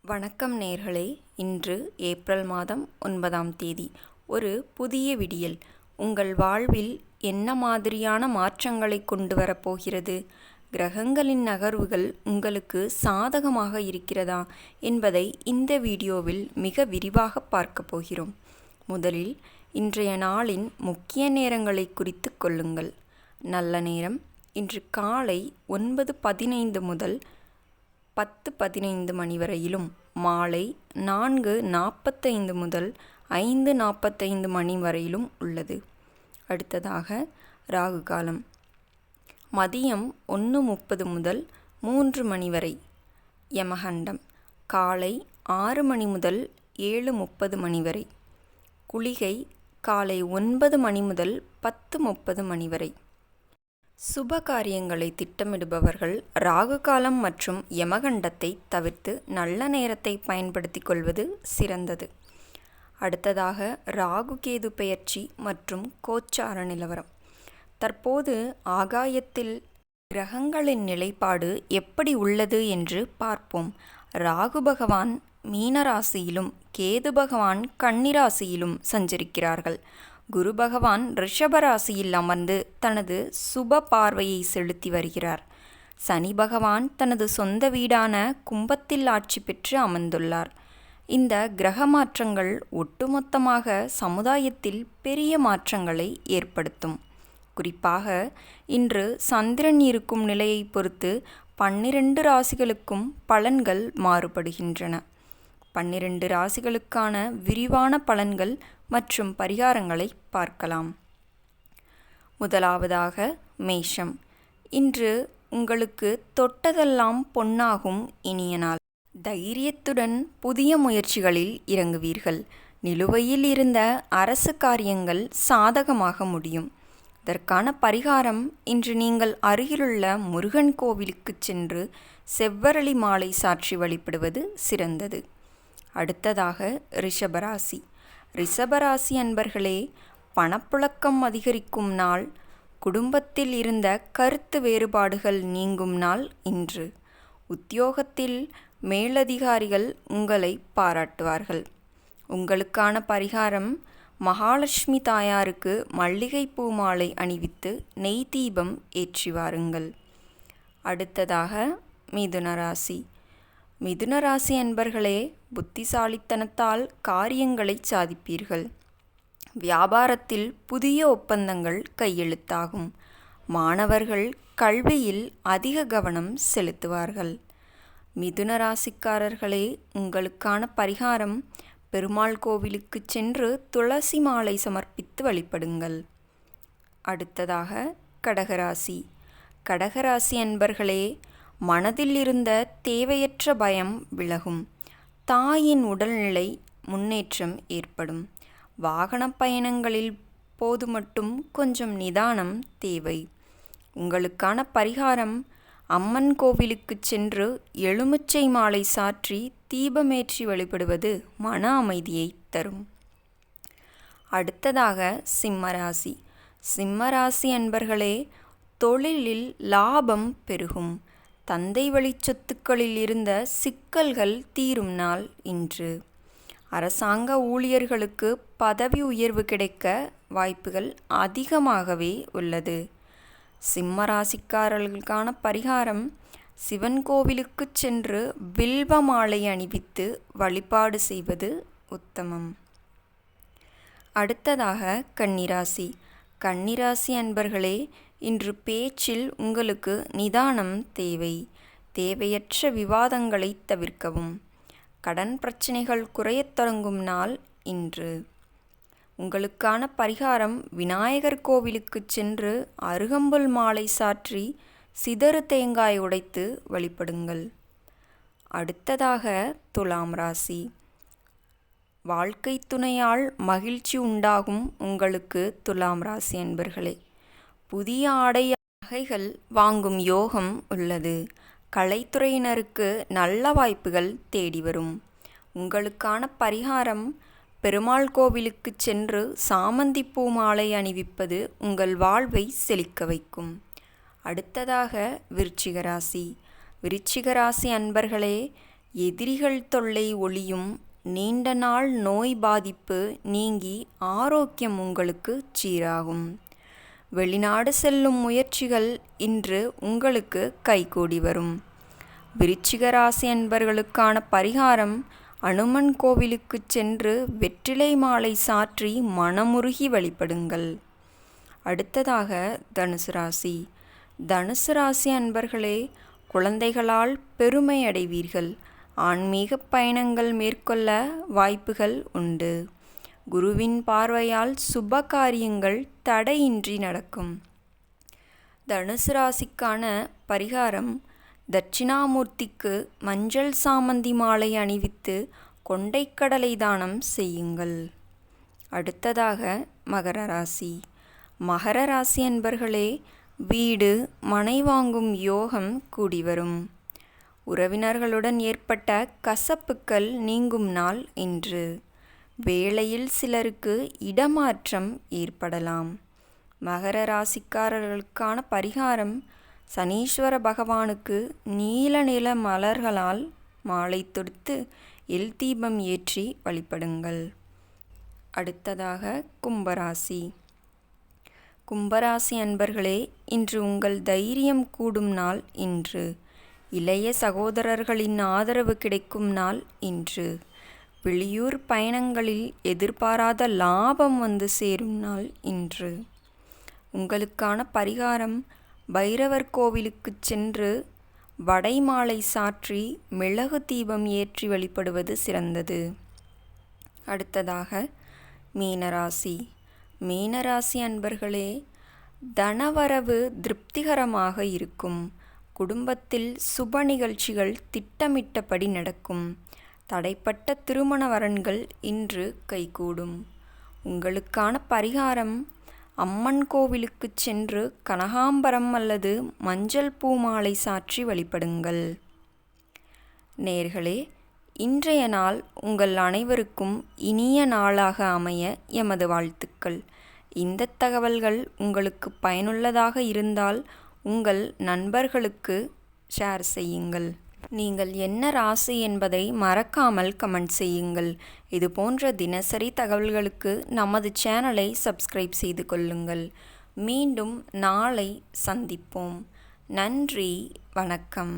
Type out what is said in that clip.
வணக்கம் நேர்களே. இன்று ஏப்ரல் மாதம் 9ஆம் தேதி. ஒரு புதிய விடியல் உங்கள் வாழ்வில் என்ன மாதிரியான மாற்றங்களை கொண்டு வரப்போகிறது? கிரகங்களின் நகர்வுகள் உங்களுக்கு சாதகமாக இருக்கிறதா என்பதை இந்த வீடியோவில் மிக விரிவாக பார்க்க போகிறோம். முதலில் இன்றைய நாளின் முக்கிய நேரங்களை குறித்து கொள்ளுங்கள். நல்ல நேரம் இன்று காலை 9:15 முதல் 10:15 மணி வரையிலும், மாலை 4:45 முதல் 5:45 மணி வரையிலும் உள்ளது. அடுத்ததாக ராகு காலம் மதியம் 1:30 முதல் 3 மணி வரை. யமகண்டம் காலை 6 மணி முதல் 7:30 மணி வரை. குளிகை காலை 9 மணி முதல் 10:30 மணி வரை. சுப காரியங்களை திட்டமிடுபவர்கள் ராகு காலம் மற்றும் யமகண்டத்தை தவிர்த்து நல்ல நேரத்தை பயன்படுத்திக் கொள்வது சிறந்தது. அடுத்ததாக ராகு கேது பெயர்ச்சி மற்றும் கோச்சார நிலவரம். தற்போது ஆகாயத்தில் கிரகங்களின் நிலைப்பாடு எப்படி உள்ளது என்று பார்ப்போம். ராகு பகவான் மீனராசியிலும் கேது பகவான் கன்னிராசியிலும் சஞ்சரிக்கிறார்கள். குரு பகவான் ரிஷபராசியில் அமர்ந்து தனது சுப பார்வையை செலுத்தி வருகிறார். சனி பகவான் தனது சொந்த வீடான கும்பத்தில் ஆட்சி பெற்று அமர்ந்துள்ளார். இந்த கிரக மாற்றங்கள் ஒட்டுமொத்தமாக சமுதாயத்தில் பெரிய மாற்றங்களை ஏற்படுத்தும். குறிப்பாக இன்று சந்திரன் இருக்கும் நிலையை பொறுத்து 12 ராசிகளுக்கும் பலன்கள் மாறுபடுகின்றன. 12 ராசிகளுக்கான விரிவான பலன்கள் மற்றும் பரிகாரங்களை பார்க்கலாம். முதலாவதாக மேஷம். இன்று உங்களுக்கு தொட்டதெல்லாம் பொன்னாகும் இனிய நாள். தைரியத்துடன் புதிய முயற்சிகளில் இறங்குவீர்கள். நிலுவையில் இருந்த அரசு காரியங்கள் சாதகமாக முடியும். இதற்கான பரிகாரம், இன்று நீங்கள் அருகிலுள்ள முருகன் கோவிலுக்கு சென்று செவ்வரளி மாலை சாற்றி வழிபடுவது சிறந்தது. அடுத்ததாக ரிஷபராசி. ரிஷபராசி அன்பர்களே, பணப்புழக்கம் அதிகரிக்கும் நாள். குடும்பத்தில் இருந்த கருத்து வேறுபாடுகள் நீங்கும் நாள் இன்று. உத்தியோகத்தில் மேலதிகாரிகள் உங்களை பாராட்டுவார்கள். உங்களுக்கான பரிகாரம், மகாலட்சுமி தாயாருக்கு மல்லிகைப்பூ மாலை அணிவித்து நெய் தீபம் ஏற்றி வாருங்கள். அடுத்ததாக மிதுனராசி. மிதுனராசி அன்பர்களே, புத்திசாலித்தனத்தால் காரியங்களை சாதிப்பீர்கள். வியாபாரத்தில் புதிய ஒப்பந்தங்கள் கையெழுத்தாகும். மாணவர்கள் கல்வியில் அதிக கவனம் செலுத்துவார்கள். மிதுன ராசிக்காரர்களே, உங்களுக்கான பரிகாரம், பெருமாள் கோவிலுக்கு சென்று துளசி மாலை சமர்ப்பித்து வழிபடுங்கள். அடுத்ததாக கடகராசி. கடகராசி அன்பர்களே, மனதில் இருந்த தேவையற்ற பயம் விலகும். தாயின் உடல்நிலை முன்னேற்றம் ஏற்படும். வாகன பயணங்களில் போது மட்டும் கொஞ்சம் நிதானம் தேவை. உங்களுக்கான பரிகாரம், அம்மன் கோவிலுக்கு சென்று எலுமிச்சை மாலை சாற்றி தீபமேற்றி வழிபடுவது மன அமைதியை தரும். அடுத்ததாக சிம்மராசி. சிம்மராசி அன்பர்களே, தொழிலில் லாபம் பெருகும். தந்தை வழி சொத்துக்களில் இருந்த சிக்கல்கள் தீரும் நாள் இன்று. அரசாங்க ஊழியர்களுக்கு பதவி உயர்வு கிடைக்க வாய்ப்புகள் அதிகமாகவே உள்ளது. சிம்ம ராசிக்காரர்களுக்கான பரிகாரம், சிவன் கோவிலுக்கு சென்று வில்வ மாலை அணிவித்து வழிபாடு செய்வது உத்தமம். அடுத்ததாக கன்னிராசி. கன்னிராசி அன்பர்களே, இன்று பேச்சில் உங்களுக்கு நிதானம் தேவை. தேவையற்ற விவாதங்களை தவிர்க்கவும். கடன் பிரச்சனைகள் குறையத் தொடங்கும் நாள் இன்று. உங்களுக்கான பரிகாரம், விநாயகர் கோவிலுக்கு சென்று அருகம்புல் மாலை சாற்றி சிதறு தேங்காய் உடைத்து வழிபடுங்கள். அடுத்ததாக துலாம் ராசி. வாழ்க்கை துணையால் மகிழ்ச்சி உண்டாகும் உங்களுக்கு துலாம் ராசி அன்பர்களே. புதிய ஆடை நகைகள் வாங்கும் யோகம் உள்ளது. கலைத்துறையினருக்கு நல்ல வாய்ப்புகள் தேடி வரும். உங்களுக்கான பரிகாரம், பெருமாள் கோவிலுக்கு சென்று சாமந்திப்பூ மாலை அணிவிப்பது உங்கள் வாழ்வை செழிக்க வைக்கும். அடுத்ததாக விருச்சிக ராசி. விருச்சிக ராசி அன்பர்களே, எதிரிகள் தொல்லை ஒழியும். நீண்ட நாள் நோய் பாதிப்பு நீங்கி ஆரோக்கியம் உங்களுக்கு சீராகும். வெளிநாடு செல்லும் முயற்சிகள் இன்று உங்களுக்கு கைகூடி வரும். விருச்சிக ராசி அன்பர்களுக்கான பரிகாரம்: அனுமன் கோவிலுக்கு சென்று வெற்றிலை மாலை சாற்றி மனமுருகி வழிபடுங்கள். அடுத்ததாக தனுசு ராசி. தனுசு ராசி அன்பர்களே, குழந்தைகளால் பெருமை அடைவீர்கள். ஆன்மீக பயணங்கள் மேற்கொள்ள வாய்ப்புகள் உண்டு. குருவின் பார்வையால் சுப காரியங்கள் தடையின்றி நடக்கும். தனுசு ராசிக்கான பரிகாரம்: தட்சிணாமூர்த்திக்கு மஞ்சள் சாமந்தி மாலை அணிவித்து கொண்டைக்கடலை தானம் செய்யுங்கள். அடுத்ததாக மகர ராசி. மகர ராசி அன்பர்களே, வீடு மனை வாங்கும் யோகம் கூடி வரும். உறவினர்களுடன் ஏற்பட்ட கசப்புக்கள் நீங்கும் நாள் இன்று. வேளையில் சிலருக்கு இடமாற்றம் ஏற்படலாம். மகர ராசிக்காரர்களுக்கான பரிகாரம்: சனீஸ்வர பகவானுக்கு நீல நில மலர்களால் மாலை தொடுத்து எல் தீபம் ஏற்றி வழிபடுங்கள். அடுத்ததாக கும்பராசி. கும்பராசி அன்பர்களே, இன்று உங்கள் தைரியம் கூடும் நாள் இன்று. இளைய சகோதரர்களின் ஆதரவு கிடைக்கும் நாள் இன்று. வெளியூர் பயணங்களில் எதிர்பாராத லாபம் வந்து சேரும் நாள் இன்று. உங்களுக்கான பரிகாரம்: பைரவர் கோவிலுக்கு சென்று வடை மாலை சாற்றி மிளகு தீபம் ஏற்றி வழிபடுவது சிறந்தது. அடுத்ததாக மீனராசி. மீனராசி அன்பர்களே, தனவரவு திருப்திகரமாக இருக்கும். குடும்பத்தில் சுப நிகழ்ச்சிகள் திட்டமிட்டபடி நடக்கும். தடைப்பட்ட திருமண வரன்கள் இன்று கைகூடும். உங்களுக்கான பரிகாரம்: அம்மன் கோவிலுக்கு சென்று கனகாம்பரம் அல்லது மஞ்சள் பூ மாலை சாற்றி வழிபடுங்கள். நேயர்களே, இன்றைய நாள் உங்கள் அனைவருக்கும் இனிய நாளாக அமைய எமது வாழ்த்துக்கள். இந்த தகவல்கள் உங்களுக்கு பயனுள்ளதாக இருந்தால் உங்கள் நண்பர்களுக்கு ஷேர் செய்யுங்கள். நீங்கள் என்ன ராசி என்பதை மறக்காமல் கமெண்ட் செய்யுங்கள். இது போன்ற தினசரி தகவல்களுக்கு நமது சேனலை சப்ஸ்கிரைப் செய்து கொள்ளுங்கள். மீண்டும் நாளை சந்திப்போம். நன்றி, வணக்கம்.